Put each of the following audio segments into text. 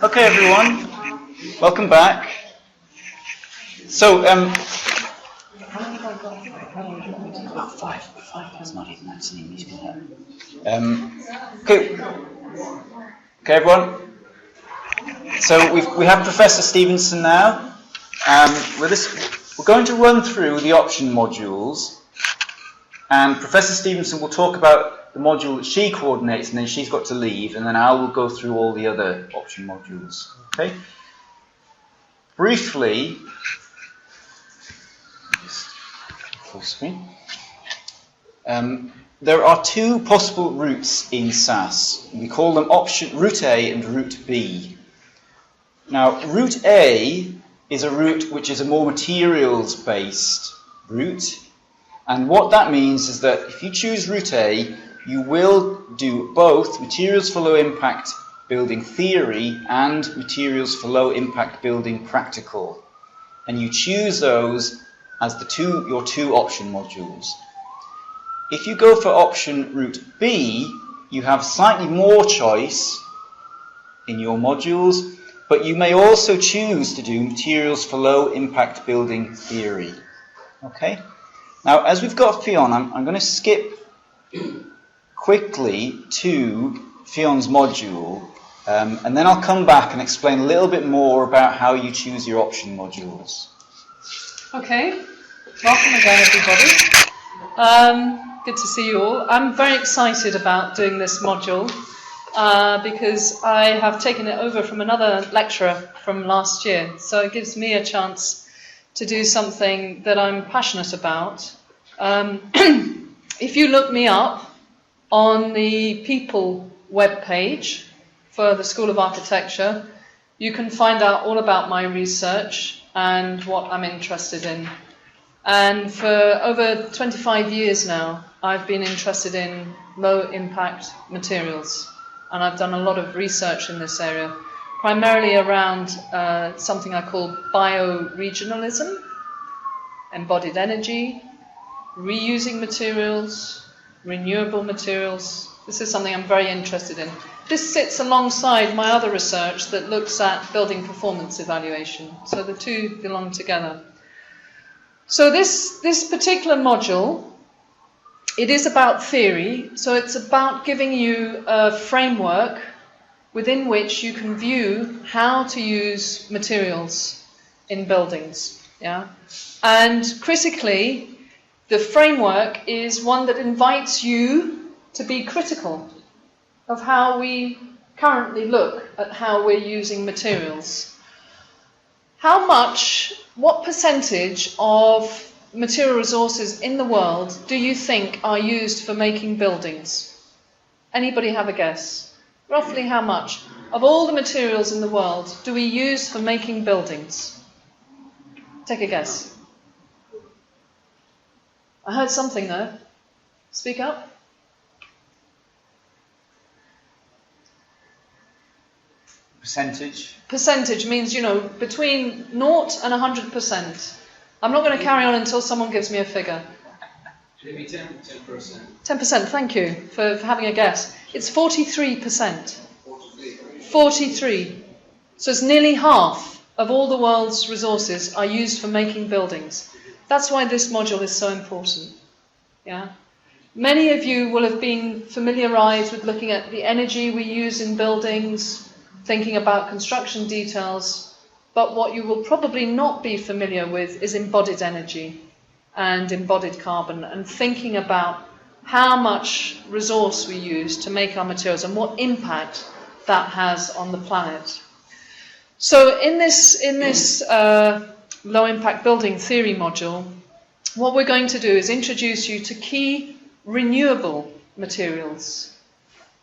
Okay, everyone, welcome back. So, how long have I got? Five. That's not even that sneaky. Okay, everyone. So we have Professor Stevenson now. We're going to run through the option modules, and Professor Stevenson will talk about the module that she coordinates, and then she's got to leave, and then I will go through all the other option modules. Okay. Briefly, just full screen. There are two possible routes in SAS. We call them route A and route B. Now, route A is a route which is a more materials-based route. And what that means is that if you choose route A, you will do both materials for low impact building theory and materials for low impact building practical. And you choose those as your two option modules. If you go for option route B, you have slightly more choice in your modules, but you may also choose to do materials for low impact building theory. Okay? Now, as we've got Fionn, I'm going to skip quickly to Fionn's module, and then I'll come back and explain a little bit more about how you choose your option modules. Okay, welcome again, everybody. Good to see you all. I'm very excited about doing this module because I have taken it over from another lecturer from last year, so it gives me a chance to do something that I'm passionate about. If you look me up on the People webpage for the School of Architecture, you can find out all about my research and what I'm interested in. And for over 25 years now, I've been interested in low impact materials. And I've done a lot of research in this area, primarily around something I call bioregionalism, embodied energy, reusing materials, renewable materials. This is something I'm very interested in. This sits alongside my other research that looks at building performance evaluation. So the two belong together. So this particular module, it is about theory. So it's about giving you a framework within which you can view how to use materials in buildings. Yeah? And critically, the framework is one that invites you to be critical of how we currently look at how we're using materials. What percentage of material resources in the world do you think are used for making buildings? Anybody have a guess? Roughly how much of all the materials in the world do we use for making buildings? Take a guess. I heard something there. Speak up. Percentage? Percentage means, between 0 and 100%. I'm not going to carry on until someone gives me a figure. Maybe 10%. 10%, thank you for having a guess. It's 43%. 43. So it's nearly half of all the world's resources are used for making buildings. That's why this module is so important. Yeah? Many of you will have been familiarized with looking at the energy we use in buildings, thinking about construction details, but what you will probably not be familiar with is embodied energy and embodied carbon, and thinking about how much resource we use to make our materials and what impact that has on the planet. So in this low impact building theory module, what we're going to do is introduce you to key renewable materials.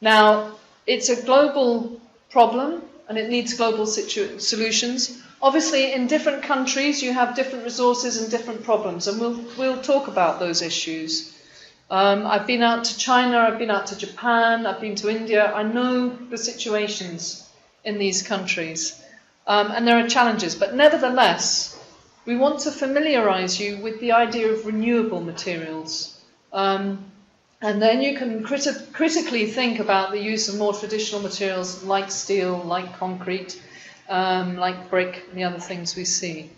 Now, it's a global problem and it needs global solutions. Obviously, in different countries, you have different resources and different problems, and we'll talk about those issues. I've been out to China, I've been out to Japan, I've been to India. I know the situations in these countries, and there are challenges. But nevertheless, we want to familiarize you with the idea of renewable materials. And And then you can critically think about the use of more traditional materials like steel, like concrete, like brick, and the other things we see.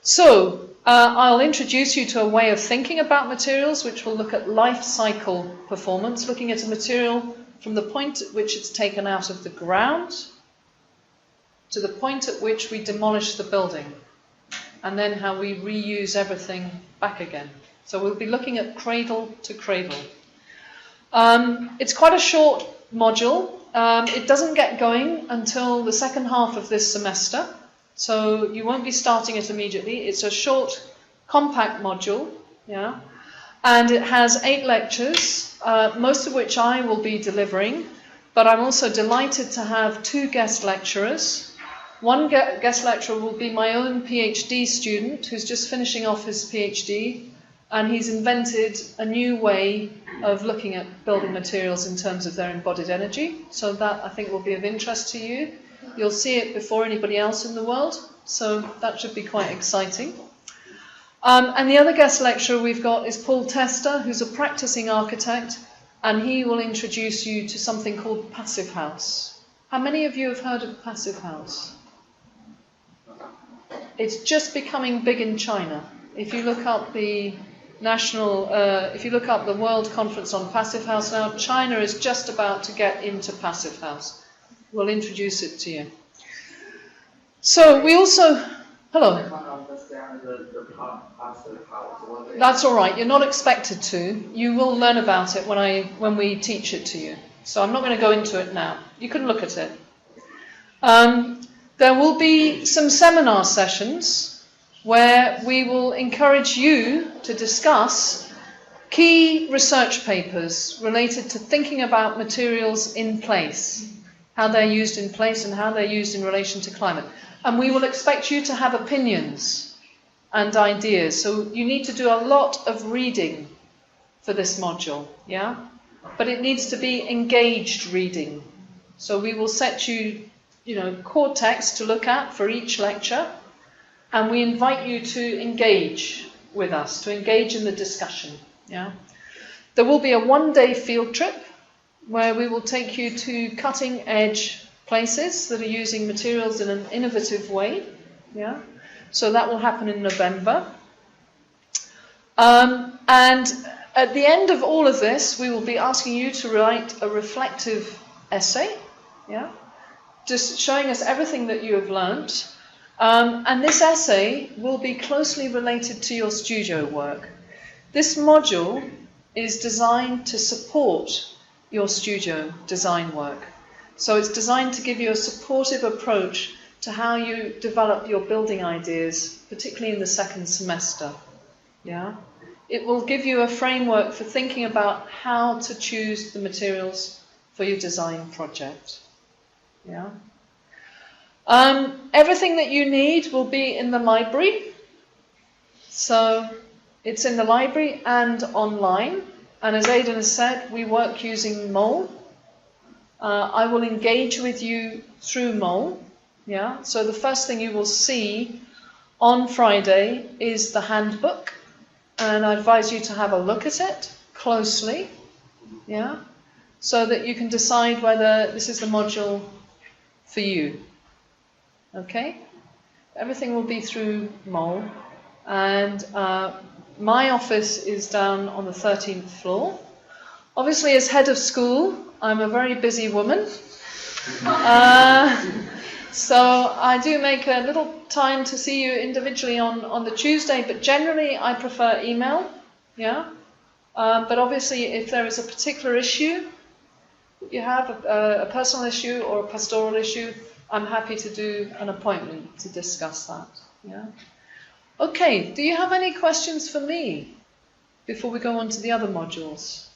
So, I'll introduce you to a way of thinking about materials which will look at life cycle performance, looking at a material from the point at which it's taken out of the ground to the point at which we demolish the building, and then how we reuse everything back again. So we'll be looking at cradle to cradle. It's quite a short module. It doesn't get going until the second half of this semester, so you won't be starting it immediately. It's a short, compact module, yeah, and it has 8 lectures, most of which I will be delivering, but I'm also delighted to have 2 guest lecturers. One guest lecturer will be my own PhD student who's just finishing off his PhD, and he's invented a new way of looking at building materials in terms of their embodied energy. So that, I think, will be of interest to you. You'll see it before anybody else in the world, so that should be quite exciting. And the other guest lecturer we've got is Paul Tester, who's a practicing architect, and he will introduce you to something called Passive House. How many of you have heard of Passive House? It's just becoming big in China. If you look up the if you look up the World Conference on Passive House now, China is just about to get into Passive House. We'll introduce it to you. So we also, hello. I can't understand the passive house. That's all right. You're not expected to. You will learn about it when we teach it to you. So I'm not going to go into it now. You can look at it. There will be some seminar sessions where we will encourage you to discuss key research papers related to thinking about materials in place, how they're used in place and how they're used in relation to climate. And we will expect you to have opinions and ideas. So you need to do a lot of reading for this module, yeah? But it needs to be engaged reading. So we will set you, core text to look at for each lecture. And we invite you to engage with us, to engage in the discussion. Yeah? There will be a 1-day field trip where we will take you to cutting-edge places that are using materials in an innovative way. Yeah? So that will happen in November. And at the end of all of this, we will be asking you to write a reflective essay, yeah? Just showing us everything that you have learnt. And this essay will be closely related to your studio work. This module is designed to support your studio design work. So it's designed to give you a supportive approach to how you develop your building ideas, particularly in the second semester. Yeah? It will give you a framework for thinking about how to choose the materials for your design project. Yeah? Everything that you need will be in the library. So it's in the library and online. And as Aidan has said, we work using Mole. I will engage with you through Mole. Yeah? So the first thing you will see on Friday is the handbook. And I advise you to have a look at it closely. Yeah? So that you can decide whether this is the module for you. Okay? Everything will be through Mole. And my office is down on the 13th floor. Obviously, as head of school, I'm a very busy woman. So I do make a little time to see you individually on the Tuesday, but generally I prefer email. Yeah? But obviously, if there is a particular issue, you have a personal issue or a pastoral issue, I'm happy to do an appointment to discuss that. Yeah? Okay, do you have any questions for me before we go on to the other modules?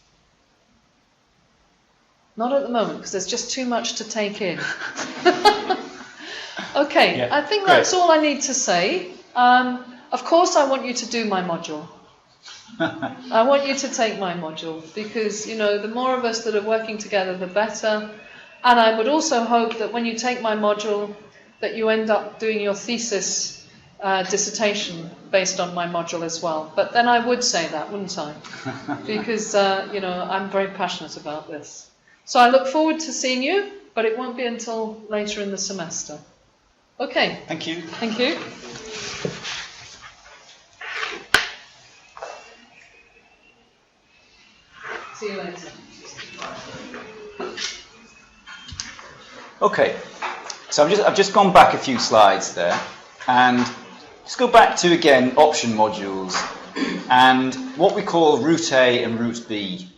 Not at the moment, because there's just too much to take in. Okay, Yeah, I think great. that's all I need to say. Of course, I want you to do my module. I want you to take my module, because, the more of us that are working together, the better. And I would also hope that when you take my module, that you end up doing your thesis dissertation based on my module as well. But then I would say that, wouldn't I? Because, I'm very passionate about this. So I look forward to seeing you, but it won't be until later in the semester. Okay. Thank you. Thank you. See you later. Okay, so I've just gone back a few slides there, and just go back to again option modules and what we call route A and route B.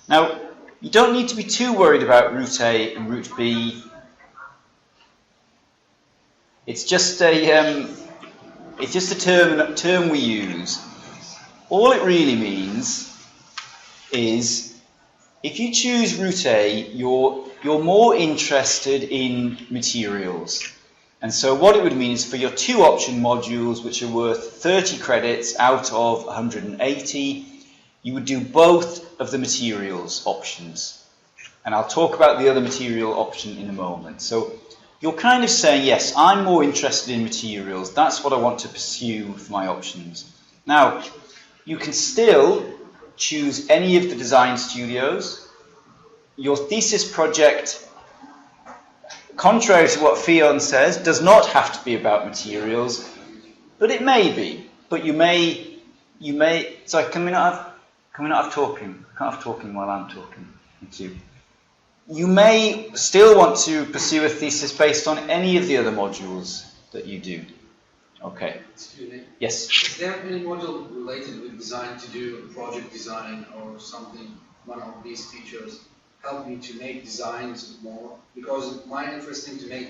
Now, you don't need to be too worried about route A and route B. It's just a term we use. All it really means is if you choose route A, you're more interested in materials. And so what it would mean is for your 2 option modules, which are worth 30 credits out of 180, you would do both of the materials options. And I'll talk about the other material option in a moment. So you're kind of saying, yes, I'm more interested in materials. That's what I want to pursue for my options. Now, you can still choose any of the design studios. Your thesis project, contrary to what Fionn says, does not have to be about materials, but it may be. But you may. Sorry, can we not have talking? I can't have talking while I'm talking. Thank you. You may still want to pursue a thesis based on any of the other modules that you do. Okay. Excuse me. Yes. Is there any module related with design to do project design or something? One of these features help me to make designs more, because my interest is to make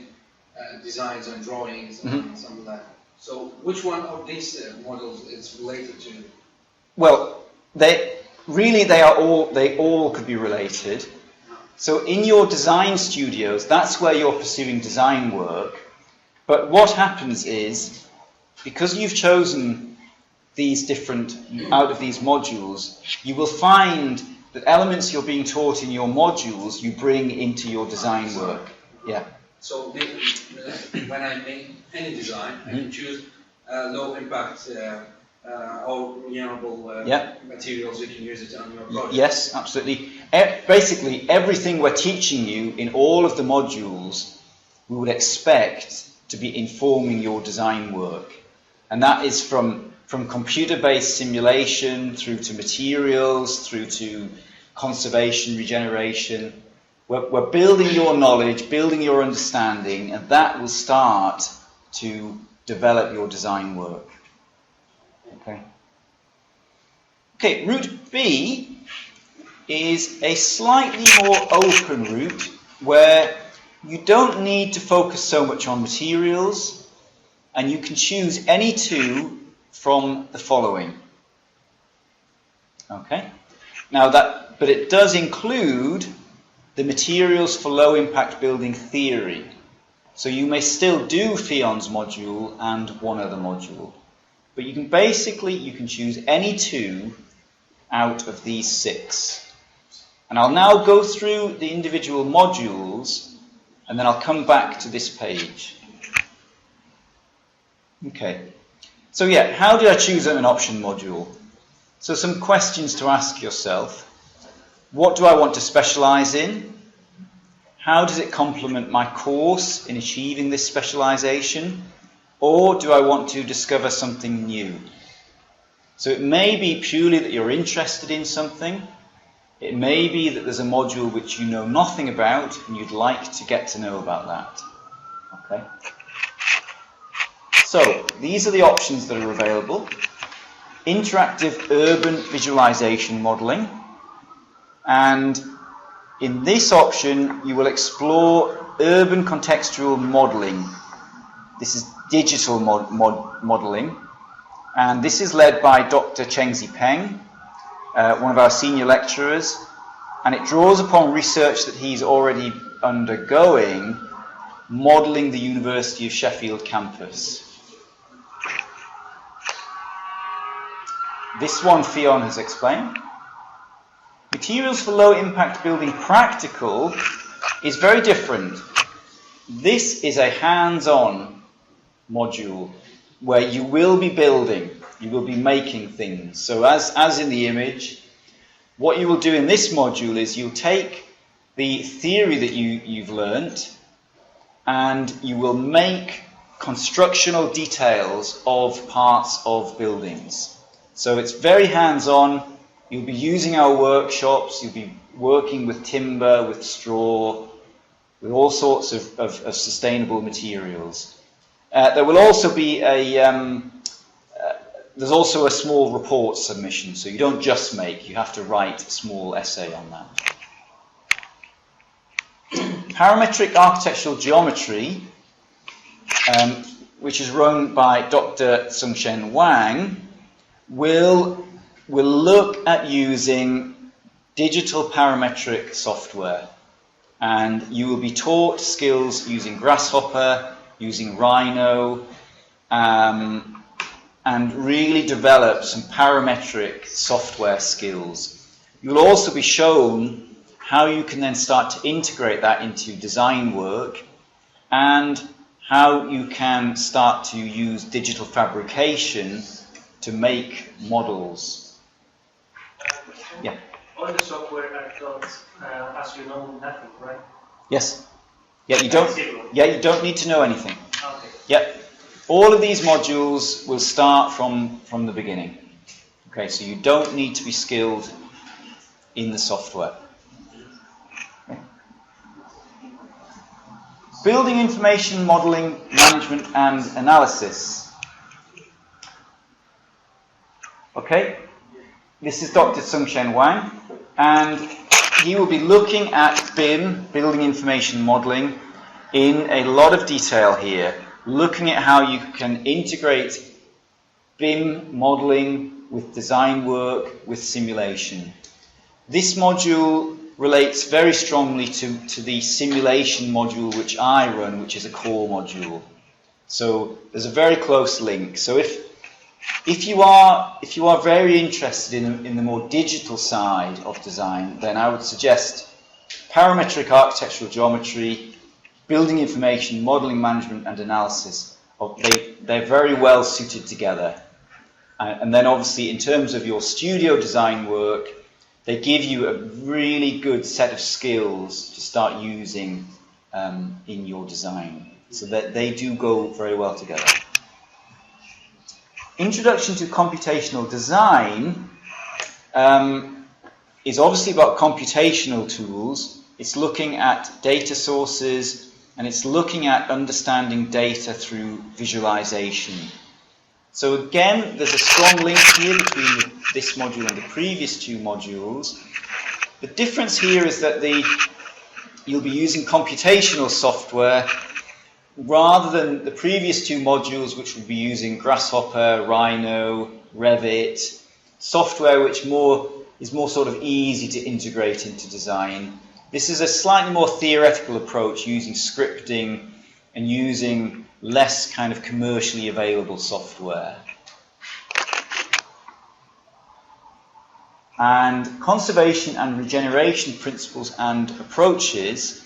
designs and drawings and something like that. So, which one of these modules is related to? Well, they all could be related. So in your design studios, that's where you're pursuing design work. But what happens is, because you've chosen these different, out of these modules, you will find that elements you're being taught in your modules, you bring into your design work. Yeah. So when I make any design, I can choose low impact or renewable materials. You can use it on your project. Yes, absolutely. Basically, everything we're teaching you in all of the modules, we would expect to be informing your design work. And that is from computer-based simulation through to materials, through to conservation, regeneration. We're building your knowledge, building your understanding, and that will start to develop your design work. Okay, route B is a slightly more open route where you don't need to focus so much on materials, and you can choose any 2 from the following. Okay? Now but it does include the materials for low impact building theory. So you may still do Fionn's module and one other module. But you can choose any 2 out of these 6. And I'll now go through the individual modules, and then I'll come back to this page. Okay. So yeah, how did I choose an option module? So some questions to ask yourself. What do I want to specialise in? How does it complement my course in achieving this specialisation? Or do I want to discover something new? So it may be purely that you're interested in something. It may be that there's a module which you know nothing about and you'd like to get to know about that. Okay. So these are the options that are available. Interactive urban visualization modelling. And in this option, you will explore urban contextual modelling. This is digital modelling. And this is led by Dr. Chengzi Peng, one of our senior lecturers. And it draws upon research that he's already undergoing, modelling the University of Sheffield campus. This one Fionn has explained. Materials for low impact building practical is very different. This is a hands-on module. where you will be building, you will be making things. So as in the image, what you will do in this module is you'll take the theory that you've learnt and you will make constructional details of parts of buildings. So it's very hands-on. You'll be using our workshops, you'll be working with timber, with straw, with all sorts of sustainable materials. There will also be there's also a small report submission, so you don't just make, you have to write a small essay on that. Parametric architectural geometry, which is run by Dr. Sungshen Wang, will look at using digital parametric software. And you will be taught skills using Grasshopper, using Rhino, and really develop some parametric software skills. You'll also be shown how you can then start to integrate that into design work and how you can start to use digital fabrication to make models. Yeah. All the software are taught, as you know, nothing, right? Yes. Yeah, you don't need to know anything. Okay. Yeah. All of these modules will start from the beginning. Okay, so you don't need to be skilled in the software. Okay. Building information modeling, management and analysis. Okay, this is Dr. Sungshen Wang, and he will be looking at BIM, building information modeling, in a lot of detail here, looking at how you can integrate BIM modeling with design work, with simulation. This module relates very strongly to the simulation module which I run, which is a core module. So there's a very close link. So if you are very interested in the more digital side of design, then I would suggest parametric architectural geometry, building information, modeling, management and analysis. They're very well suited together. And then obviously in terms of your studio design work, they give you a really good set of skills to start using in your design. So that they do go very well together. Introduction to computational design is obviously about computational tools. It's looking at data sources and it's looking at understanding data through visualization. So again, there's a strong link here between this module and the previous two modules. The difference here is that you'll be using computational software rather than the previous two modules, which will be using Grasshopper, Rhino, Revit, software which is more sort of easy to integrate into design. This is a slightly more theoretical approach, using scripting and using less kind of commercially available software. And conservation and regeneration principles and approaches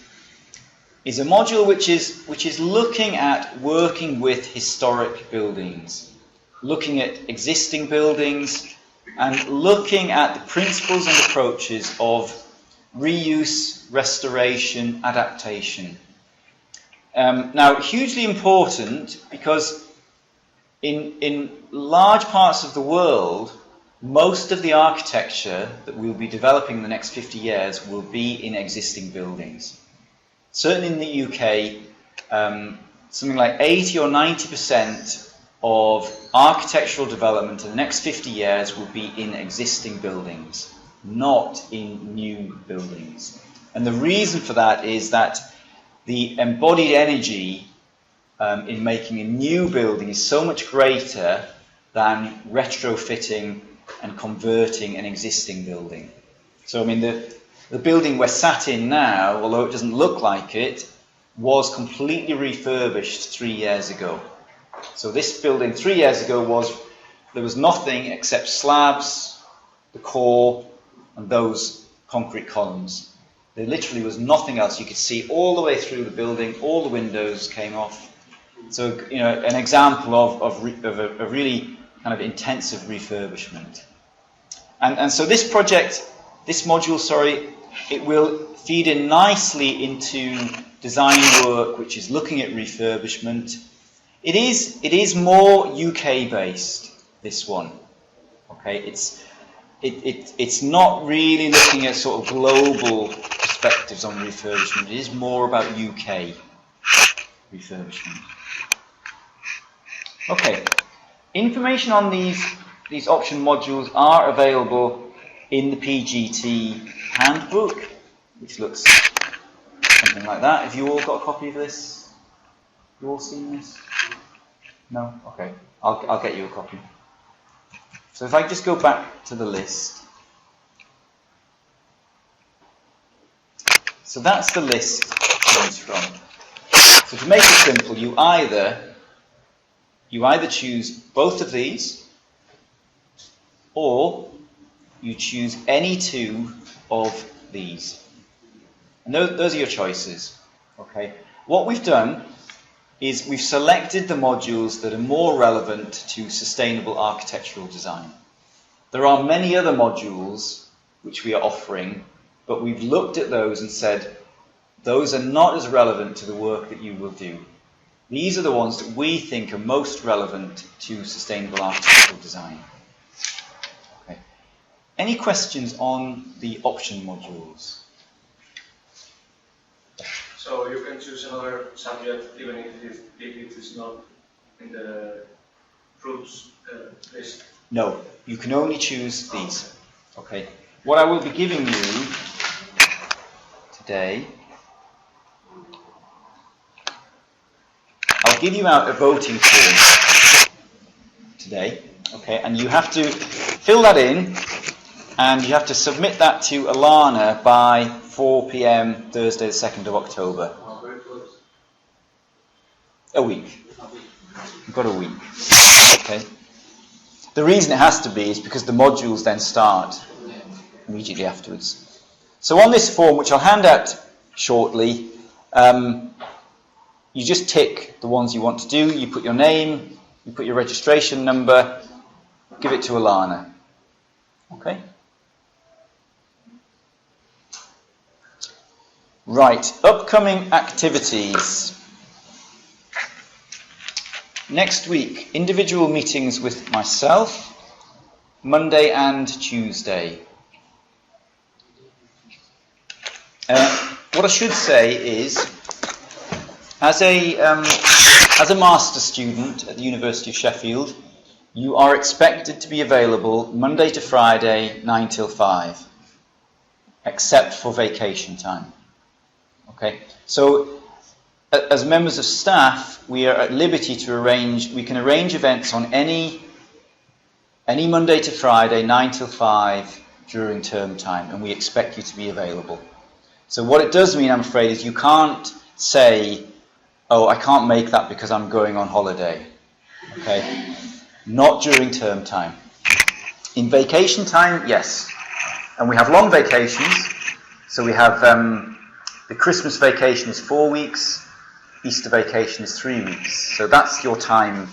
is a module which is looking at working with historic buildings, looking at existing buildings and looking at the principles and approaches of reuse, restoration, adaptation. Now, hugely important because in large parts of the world, most of the architecture that we'll be developing in the next 50 years will be in existing buildings. Certainly in the UK, something like 80 or 90% of architectural development in the next 50 years will be in existing buildings, not in new buildings. And the reason for that is that the embodied energy in making a new building is so much greater than retrofitting and converting an existing building. So I mean the building we're sat in now, although it doesn't look like it, was completely refurbished 3 years ago. So this building 3 years ago there was nothing except slabs, the core and those concrete columns. There literally was nothing else. You could see all the way through the building, all the windows came off. So, you know, an example of a really kind of intensive refurbishment. And so this project, this module, sorry, it will feed in nicely into design work which is looking at refurbishment. It is more UK based, this one. Okay, it's not really looking at sort of global perspectives on refurbishment. It is more about UK refurbishment. Okay, information on these option modules are available in the PGT handbook, which looks something like that. Have you all got a copy of this? You all seen this? No? Okay, I'll get you a copy. So if I just go back to the list. So that's the list to choose from. So to make it simple, you either choose both of these, or you choose any two of these. And those are your choices. Okay. What we've done is we've selected the modules that are more relevant to sustainable architectural design. There are many other modules which we are offering, but we've looked at those and said, those are not as relevant to the work that you will do. These are the ones that we think are most relevant to sustainable architectural design. Okay. Any questions on the option modules? So you can choose another subject even if it is not in the fruits list? No, you can only choose these. Okay. What I will be giving you today, I'll give you out a voting form today, okay, and you have to fill that in and you have to submit that to Alana by 4 p.m. Thursday the 2nd of October. Very close. A week. You've got a week. Okay. The reason it has to be is because the modules then start immediately afterwards. So on this form, which I'll hand out shortly, you just tick the ones you want to do. You put your name, you put your registration number, give it to Alana. Okay? Right, upcoming activities. Next week, individual meetings with myself, Monday and Tuesday. What I should say is, as a master's student at the University of Sheffield, you are expected to be available Monday to Friday, 9 till 5, except for vacation time. Okay, so as members of staff, we are at liberty to arrange events on any Monday to Friday, 9 till 5 during term time, and we expect you to be available. So what it does mean, I'm afraid, is you can't say, oh, I can't make that because I'm going on holiday. Okay? Not during term time. In vacation time, yes. And we have long vacations. So we have the Christmas vacation is 4 weeks, Easter vacation is 3 weeks. So that's your time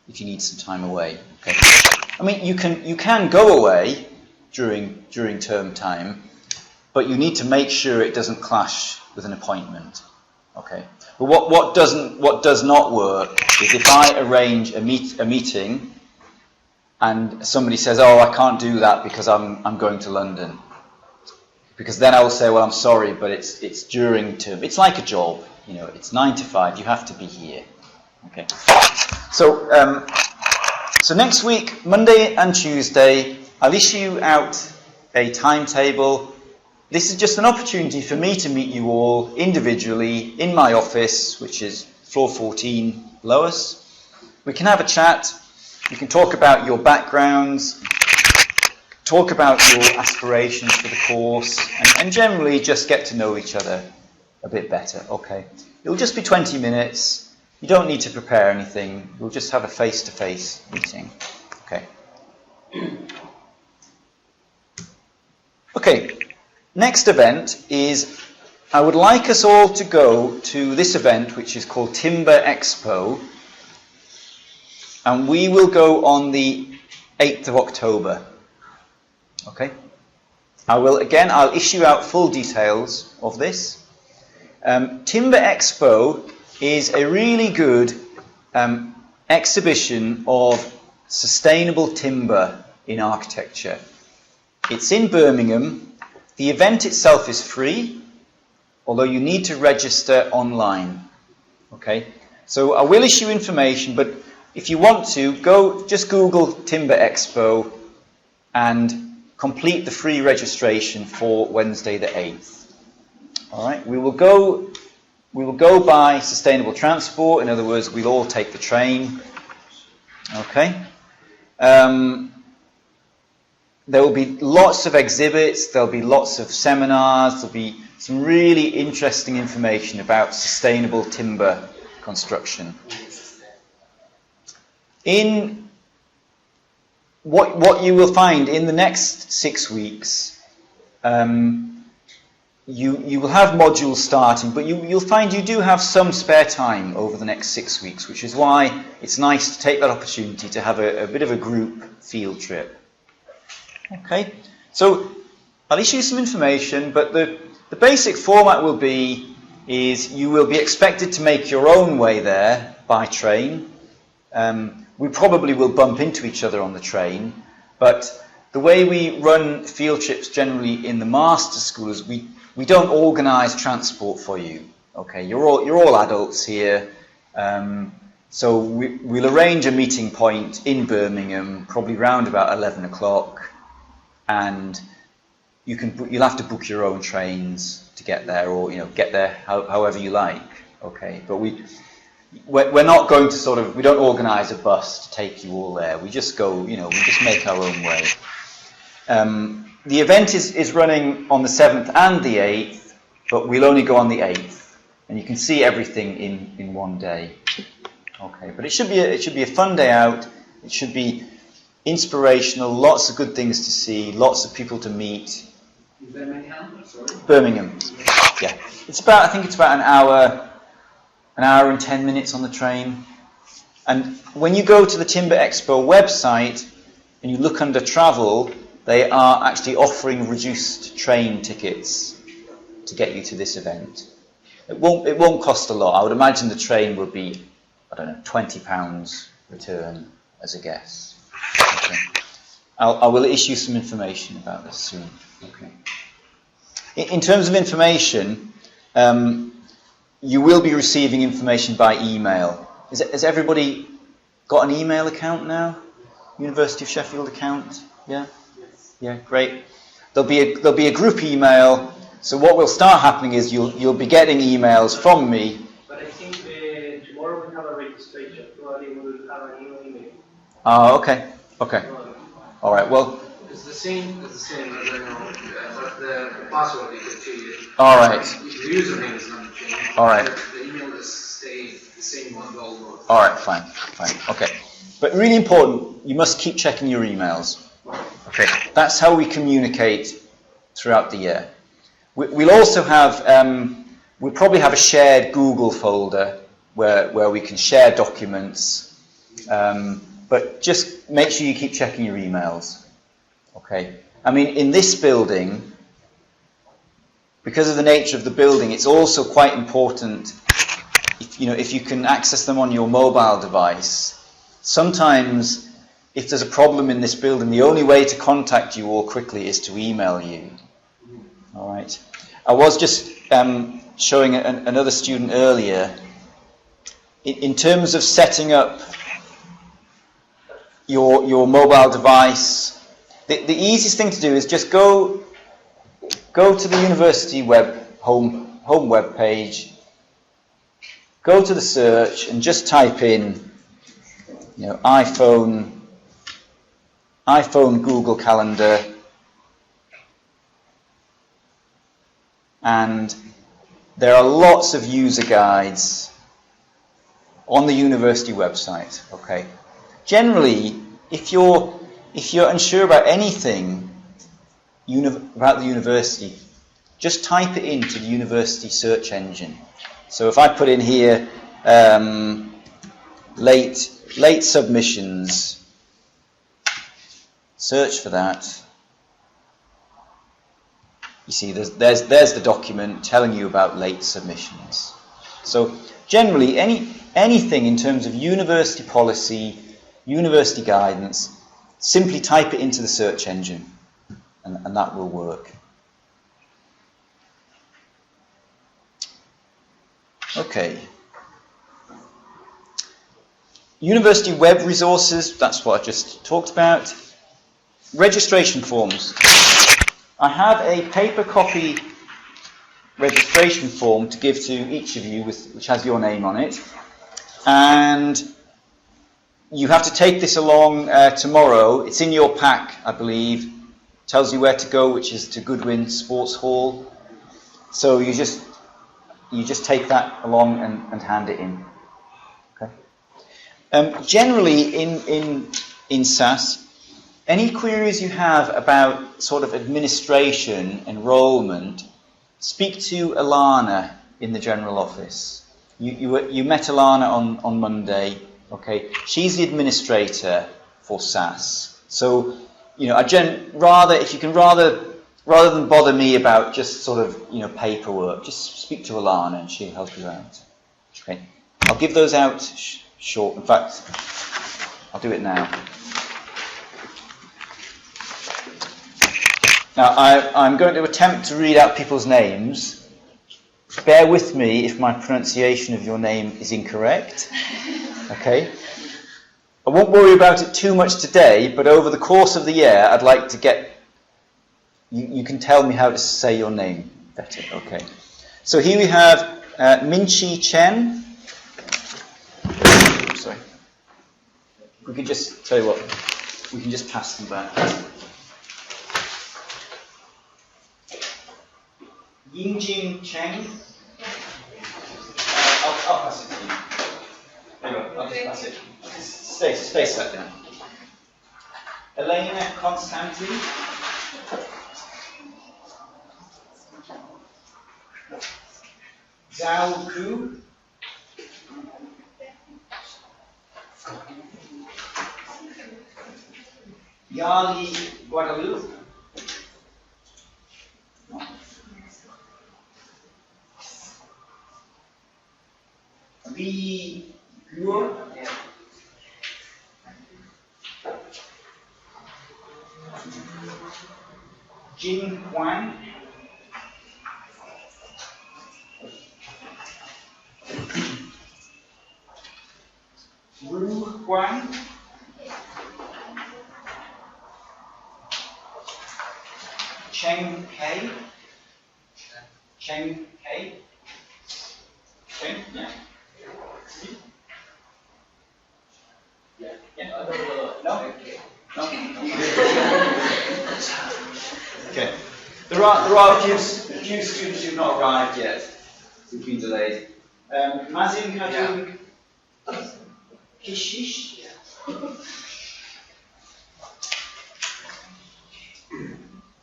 if you need some time away. Okay? I mean, you can go away during term time, but you need to make sure it doesn't clash with an appointment. Okay. But what does not work is if I arrange a meeting and somebody says, "Oh, I can't do that because I'm going to London," because then I will say, "Well, I'm sorry, but it's during term. It's like a job, you know. It's 9 to 5. You have to be here." Okay. So next week, Monday and Tuesday, I'll issue out a timetable. This is just an opportunity for me to meet you all individually in my office, which is floor 14 below us. We can have a chat. You can talk about your backgrounds, talk about your aspirations for the course, and generally just get to know each other a bit better. Okay. It'll just be 20 minutes. You don't need to prepare anything. We'll just have a face-to-face meeting. Okay. Okay. Next event is I would like us all to go to this event, which is called Timber Expo, and we will go on the 8th of October. Okay? I'll issue out full details of this. Timber Expo is a really good exhibition of sustainable timber in architecture. It's in Birmingham. The event itself is free, although you need to register online. Okay? So I will issue information, but if you want to, just Google Timber Expo and complete the free registration for Wednesday the 8th. All right? We will go by sustainable transport. In other words, we'll all take the train. Okay? There will be lots of exhibits, there'll be lots of seminars, there'll be some really interesting information about sustainable timber construction. In what you will find in the next 6 weeks, you will have modules starting, but you'll find you do have some spare time over the next 6 weeks, which is why it's nice to take that opportunity to have a bit of a group field trip. Okay, so I'll issue some information, but the basic format will be you will be expected to make your own way there by train. We probably will bump into each other on the train, but the way we run field trips generally in the master school is we don't organise transport for you. Okay, you're all adults here, so we'll arrange a meeting point in Birmingham, probably round about 11 o'clock, and you'll have to book your own trains to get there, or get there however you like. Okay, but we're not going to we don't organise a bus to take you all there. We just go, we just make our own way. The event is running on the 7th and the 8th, but we'll only go on the 8th, and you can see everything in one day. Okay, but it should be a fun day out. It should be inspirational, lots of good things to see, lots of people to meet. Birmingham, sorry? Birmingham, yeah. I think it's about an hour and 10 minutes on the train. And when you go to the Timber Expo website and you look under travel, they are actually offering reduced train tickets to get you to this event. It won't cost a lot. I would imagine the train would be, £20 return as a guess. Okay. I will issue some information about this soon. Okay. In terms of information, you will be receiving information by email. Has everybody got an email account now? University of Sheffield account? Yeah? Yeah, great. There'll be a group email. So what will start happening is you'll be getting emails from me. But I think tomorrow we have a registration. Probably we will have a new email. Oh, okay. All right. Well. It's the same as I know, but the password you can change it. All right. The username is not changed. All right. The email will stay the same one all over. All right. Fine. Okay. But really important, you must keep checking your emails. Okay. That's how we communicate throughout the year. We'll also have, we'll probably have a shared Google folder where we can share documents, but just make sure you keep checking your emails. Okay. I mean, in this building, because of the nature of the building, it's also quite important, if you can access them on your mobile device. Sometimes, if there's a problem in this building, the only way to contact you all quickly is to email you. All right. I was just showing another student earlier. In terms of setting up your mobile device, the easiest thing to do is just go to the university home web page, go to the search, and just type in, iPhone Google Calendar. And there are lots of user guides on the university website. Okay. Generally, if you're unsure about anything about the university, just type it into the university search engine. So if I put in here late submissions, search for that. You see, there's the document telling you about late submissions. So generally, anything in terms of university policy, university guidance, simply type it into the search engine, and that will work. Okay. University web resources, that's what I just talked about. Registration forms. I have a paper copy registration form to give to each of you which has your name on it. And you have to take this along tomorrow. It's in your pack, I believe. It tells you where to go, which is to Goodwin Sports Hall. So you just take that along and hand it in. Okay. Generally, in SAS, any queries you have about sort of administration, enrolment, speak to Alana in the general office. You met Alana on Monday. Okay, she's the administrator for SAS. So, you know, rather than bother me about just sort of, you know, paperwork, just speak to Alana and she'll help you out. Okay, I'll give those out short. In fact, I'll do it now. Now, I'm going to attempt to read out people's names. Bear with me if my pronunciation of your name is incorrect. Okay? I won't worry about it too much today, but over the course of the year, I'd like to get... You can tell me how to say your name better. Okay. So here we have Minchi Chen. Sorry. We can just, tell you what, we can just pass them back. Yingjing Cheng. I'll pass it to you. There you go, I'll just pass it. Stay sat down. Elena Constanti. Zhao Ku. Yali Guadalupe. Li Guo. Jin Huang. Ru Huang. Cheng Kai. Cheng Kai. Cheng, yeah. Yeah. No? No? Okay. There are a few students who've not arrived yet, who've been delayed. Mazin Kadung Kishish.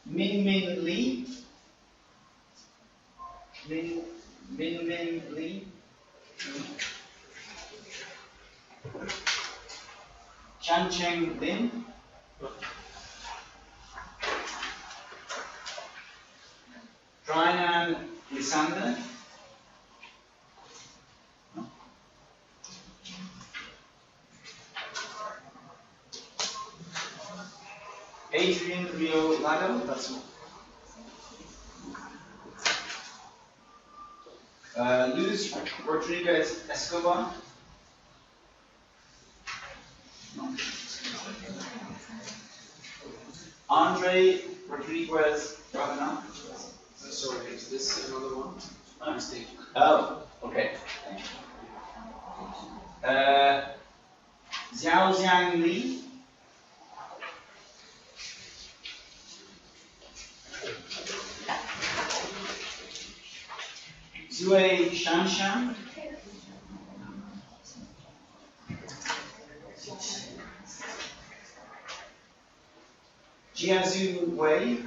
Min Min Lee. Min Lee. Chan Cheng Lin. Trinan Lysander. Adrian Rio Lado. That's Luz Rodriguez Escobar. No. Andre Rodriguez Ravana. Sorry, is this another one? Mistake. Oh, okay. Xiao Jiang Li. Zui Shanshan. Jiazu Wei.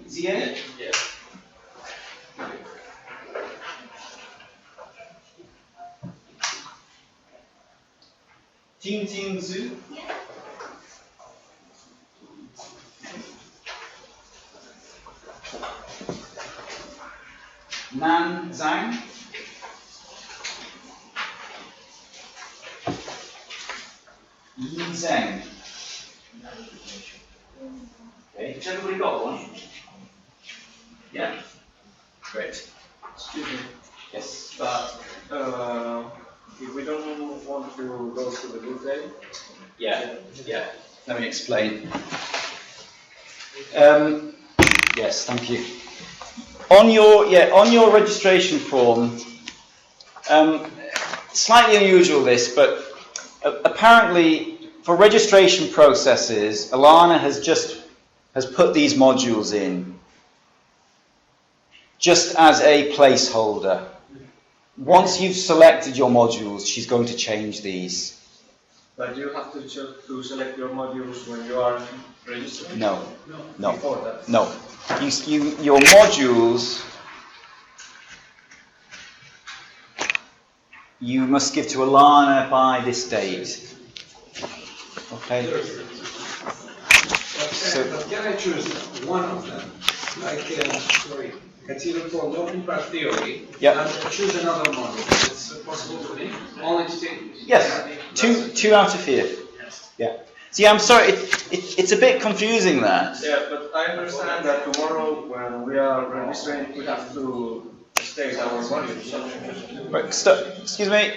ZA? Yeah. Team Zoo? Nan Zhang? Yi Zheng? Okay, has everybody got one? Yeah? Great. Excuse me. Yes. But if we don't want to go to the root A, Yeah. Let me explain. Yes, thank you. On your registration form, slightly unusual this, but apparently for registration processes, Alana has put these modules in just as a placeholder. Once you've selected your modules, she's going to change these. but you have to select your modules when you are registering? No. Before that? No. Your modules, you must give to Alana by this date. Okay? But can I choose one of them? Like, consider for low impact theory, Yep. and choose another model. It's possible for me? Only to take... Yes. Two out of here. Yeah. See, I'm sorry, it's a bit confusing that. Yeah, but I understand that tomorrow when we are registering, we have to state our modules. Right, stop. Excuse me.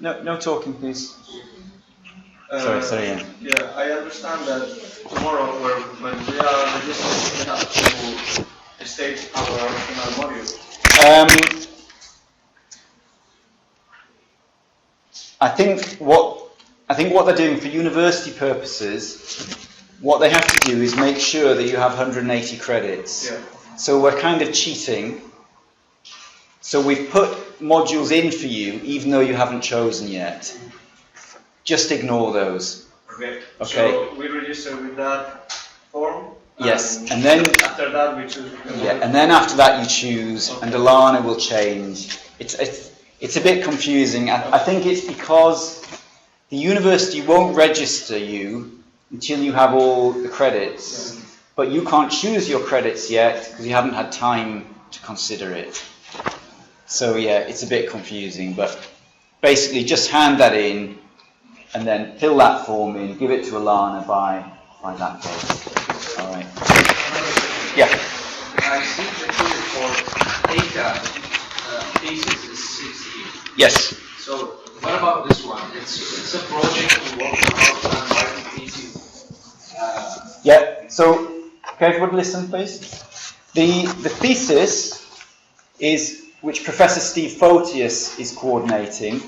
No talking, please. Sorry, Ian. Yeah, I understand that tomorrow when we are registering, we have to state our original module. I think what they're doing for university purposes, what they have to do is make sure that you have 180 credits. Yeah. So we're kind of cheating. So we've put modules in for you, even though you haven't chosen yet. Just ignore those. Okay. Okay. So we register with that form. Yes, and then after that we choose. and then after that you choose, and Alana will change. It's a bit confusing. I think it's because the university won't register you until you have all the credits, but you can't choose your credits yet because you haven't had time to consider it. So yeah, it's a bit confusing, but basically just hand that in and then fill that form in, give it to Alana by that date. All right. Yeah. I see that here for data thesis is 60. Yes. So what about this one? It's a project to work on writing thesis. Yeah. So, okay, everyone listen, please. The thesis is, which Professor Steve Photius is coordinating.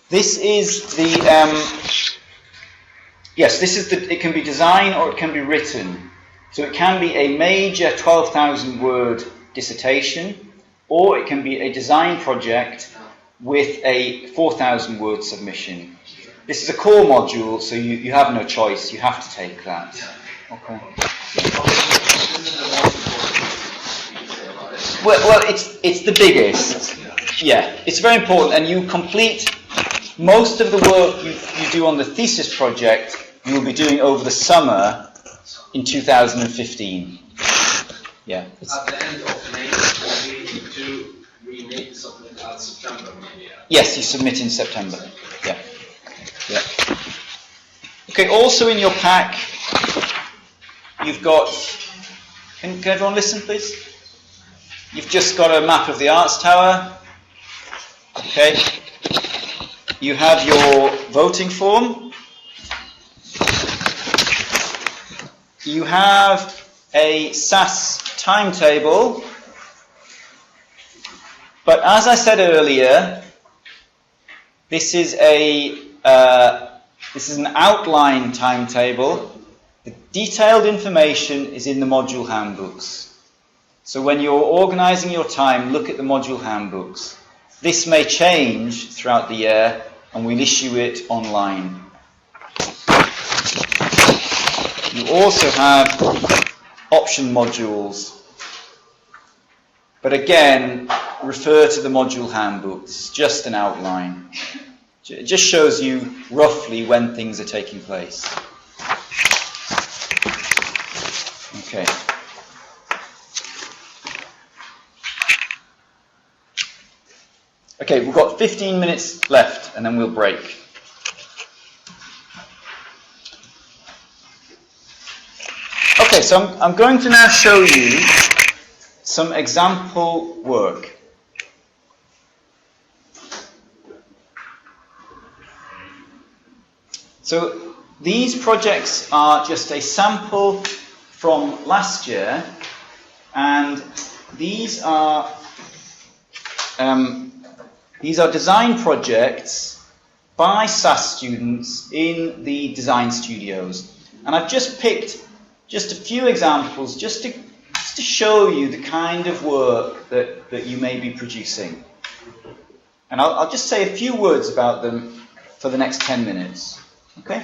This is the it can be designed or it can be written. So it can be a major 12,000 word dissertation, or it can be a design project with a 4,000 word submission. This is a core module, so you have no choice, you have to take that. Okay. Well, it's the biggest. Yeah, it's very important, and you complete most of the work you do on the thesis project, you will be doing over the summer in 2015. Yeah. At the end of May, we need to remake something at September, maybe. Yes, you submit in September. Yeah. Okay, also in your pack, you've got... Can everyone listen, please? You've just got a map of the Arts Tower. Okay. You have your voting form. You have a SAS timetable. But as I said earlier, this is an outline timetable. The detailed information is in the module handbooks. So when you're organising your time, look at the module handbooks. This may change throughout the year, and we'll issue it online. You also have option modules But again, refer to the module handbook. It's just an outline. It just shows you roughly when things are taking place. Okay. Okay, we've got 15 minutes left and then we'll break. Okay, so I'm going to now show you some example work. So these projects are just a sample from last year, and these are design projects by SAS students in the design studios. And I've just picked just a few examples just to show you the kind of work that you may be producing. And I'll just say a few words about them for the next 10 minutes. Okay?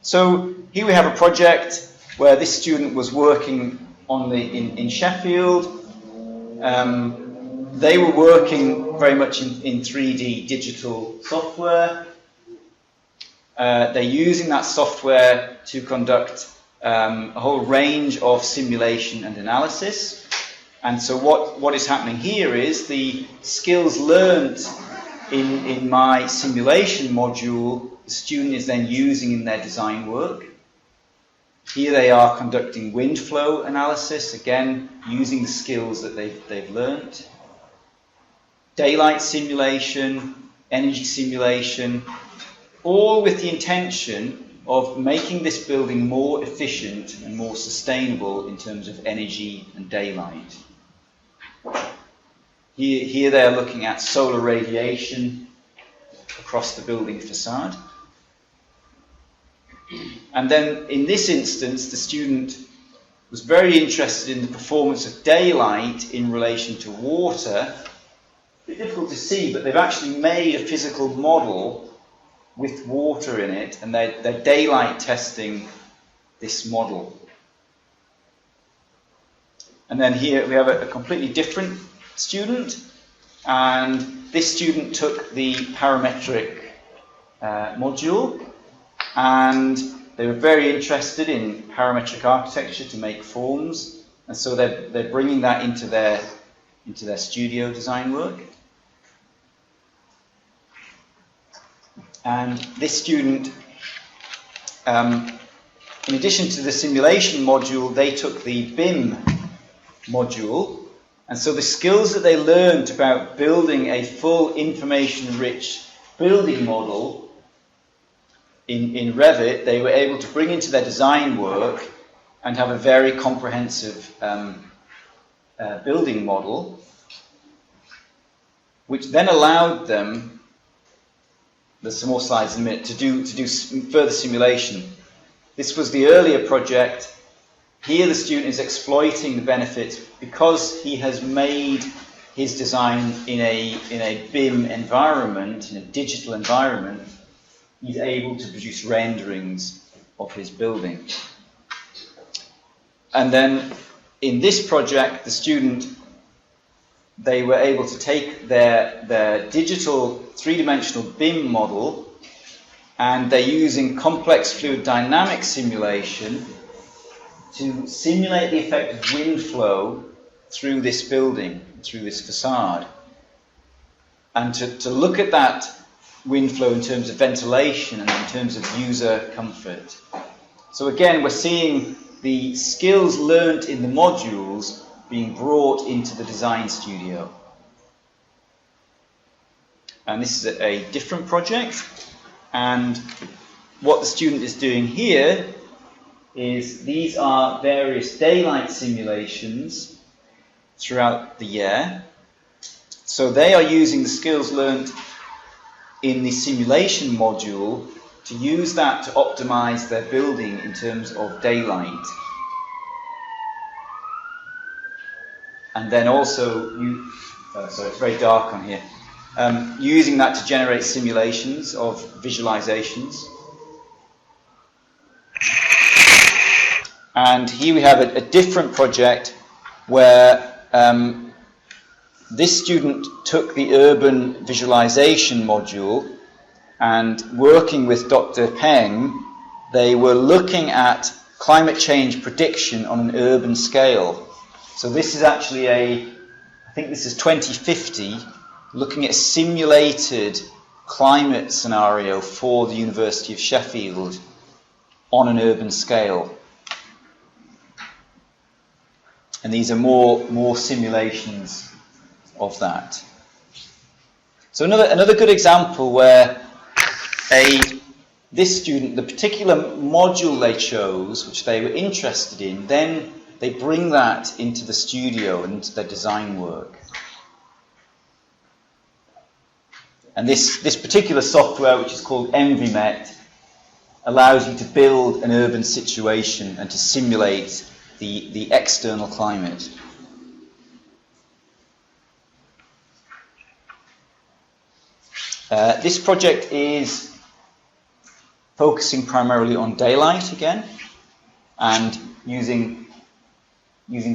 So here we have a project where this student was working in Sheffield. They were working very much in 3D digital software. They're using that software to conduct a whole range of simulation and analysis. And so what is happening here is the skills learnt in my simulation module, the student is then using in their design work. Here they are conducting wind flow analysis, again using the skills that they've learnt. Daylight simulation, energy simulation, all with the intention of making this building more efficient and more sustainable in terms of energy and daylight. Here they are looking at solar radiation across the building facade. And then in this instance, the student was very interested in the performance of daylight in relation to water. A bit difficult to see, but they've actually made a physical model with water in it, and they're daylight testing this model. And then here we have a completely different student, and this student took the parametric module, and they were very interested in parametric architecture to make forms, and so they're bringing that into their studio design work. And this student, in addition to the simulation module, they took the BIM module, and so the skills that they learned about building a full information-rich building model in Revit, they were able to bring into their design work and have a very comprehensive building model, which then allowed them, there's some more slides in a minute, to do further simulation. This was the earlier project. Here the student is exploiting the benefits because he has made his design in a BIM environment, in a digital environment. He's able to produce renderings of his building. And then in this project, the student, they were able to take their digital three-dimensional BIM model, and they're using complex fluid dynamics simulation to simulate the effect of wind flow through this building, through this facade. And to look at that wind flow in terms of ventilation and in terms of user comfort. So again, we're seeing the skills learnt in the modules being brought into the design studio. And this is a different project, and what the student is doing here is these are various daylight simulations throughout the year. So they are using the skills learnt in the simulation module to use that to optimize their building in terms of daylight. And then also, sorry, it's very dark on here, using that to generate simulations of visualizations. And here we have a different project where this student took the urban visualization module, and working with Dr. Peng, they were looking at climate change prediction on an urban scale. So this is actually I think this is 2050, looking at a simulated climate scenario for the University of Sheffield on an urban scale. And these are more simulations of that. So another good example where this student, the particular module they chose, which they were interested in, then they bring that into the studio and into their design work. And this particular software, which is called MVMet, allows you to build an urban situation and to simulate the external climate. This project is focusing primarily on daylight again, and using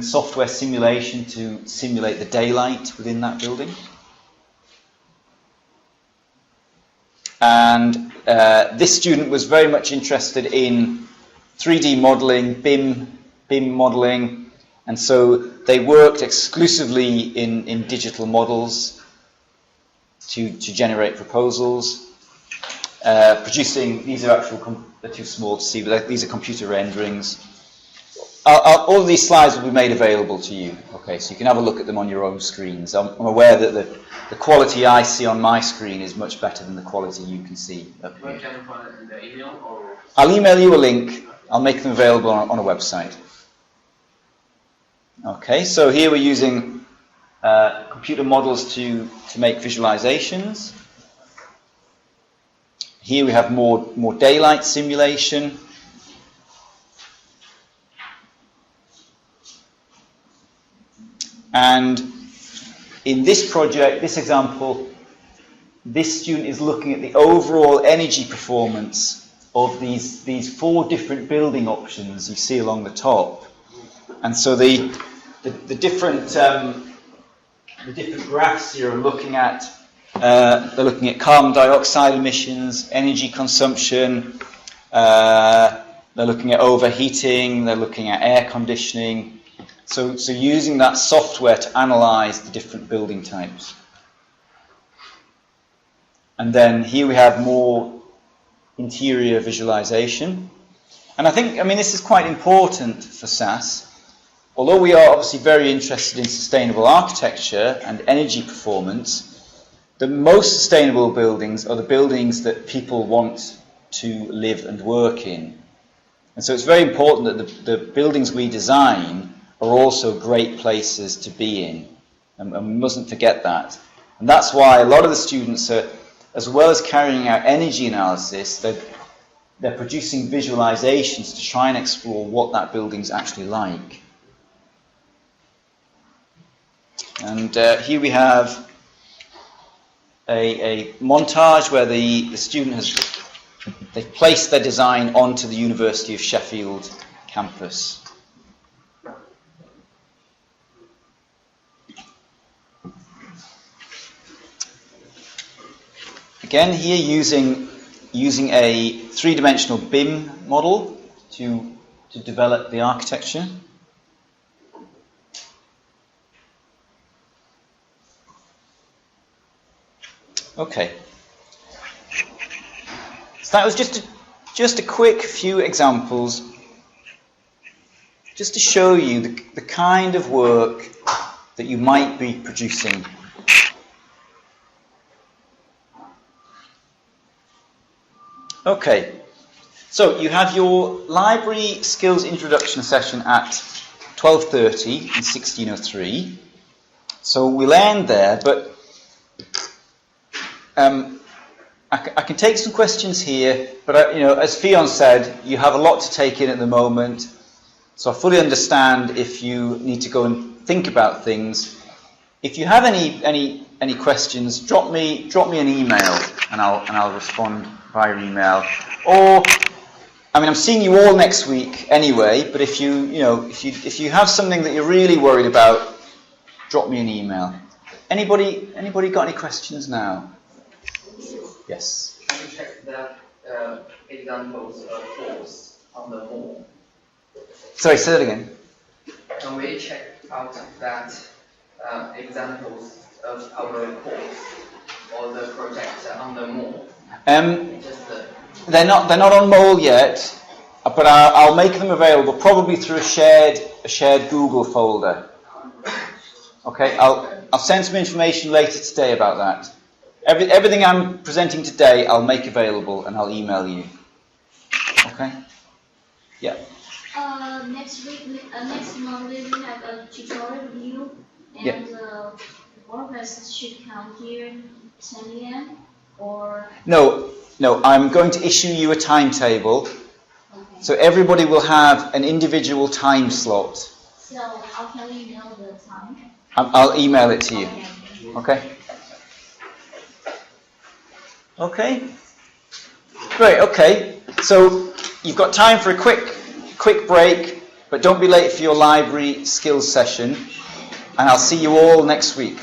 software simulation to simulate the daylight within that building. And this student was very much interested in 3D modelling, BIM modelling, and so they worked exclusively in digital models to generate proposals, producing, these are they're too small to see, but these are computer renderings. All of these slides will be made available to you, okay, so you can have a look at them on your own screens. I'm aware that the quality I see on my screen is much better than the quality you can see up here. Can you find it in the email, or? I'll email you a link. I'll make them available on a website. Okay, so here we're using computer models to make visualizations. Here we have more daylight simulation. And in this project, this example, this student is looking at the overall energy performance of these 4 different building options you see along the top. And so the different graphs here are looking at they're looking at carbon dioxide emissions, energy consumption, they're looking at overheating, they're looking at air conditioning. So using that software to analyze the different building types. And then here we have more interior visualization. And I mean, this is quite important for SAS. Although we are obviously very interested in sustainable architecture and energy performance, the most sustainable buildings are the buildings that people want to live and work in. And so it's very important that the buildings we design are also great places to be in. And we mustn't forget that. And that's why a lot of the students are, as well as carrying out energy analysis, they're producing visualizations to try and explore what that building's actually like. And here we have a montage where the student they've placed their design onto the University of Sheffield campus. Again, here using a 3-dimensional BIM model to develop the architecture. Okay. So that was just a quick few examples, just to show you the kind of work that you might be producing. Okay, so you have your library skills introduction session at 12:30 in 1603. So we'll end there, but I can take some questions here. But as Fionn said, you have a lot to take in at the moment. So I fully understand if you need to go and think about things. If you have any questions, drop me an email, and I'll respond via email. Or, I mean, I'm seeing you all next week anyway. But if you have something that you're really worried about, drop me an email. Anybody got any questions now? Yes. Can you check that examples of force on the mall? Sorry, say that again. Can we check out that examples of our course or the project on the mall? They're not on Mole yet, but I'll make them available probably through a shared Google folder. Okay, I'll send some information later today about that. Everything I'm presenting today, I'll make available and I'll email you. Okay? Yeah. Next Monday we have a tutorial review, and all of us should come here 10 a.m. or. No. I'm going to issue you a timetable, so everybody will have an individual time slot. So how can we know the time? I'll email it to you. Okay. Okay. Great. Okay. So you've got time for a quick break, but don't be late for your library skills session, and I'll see you all next week.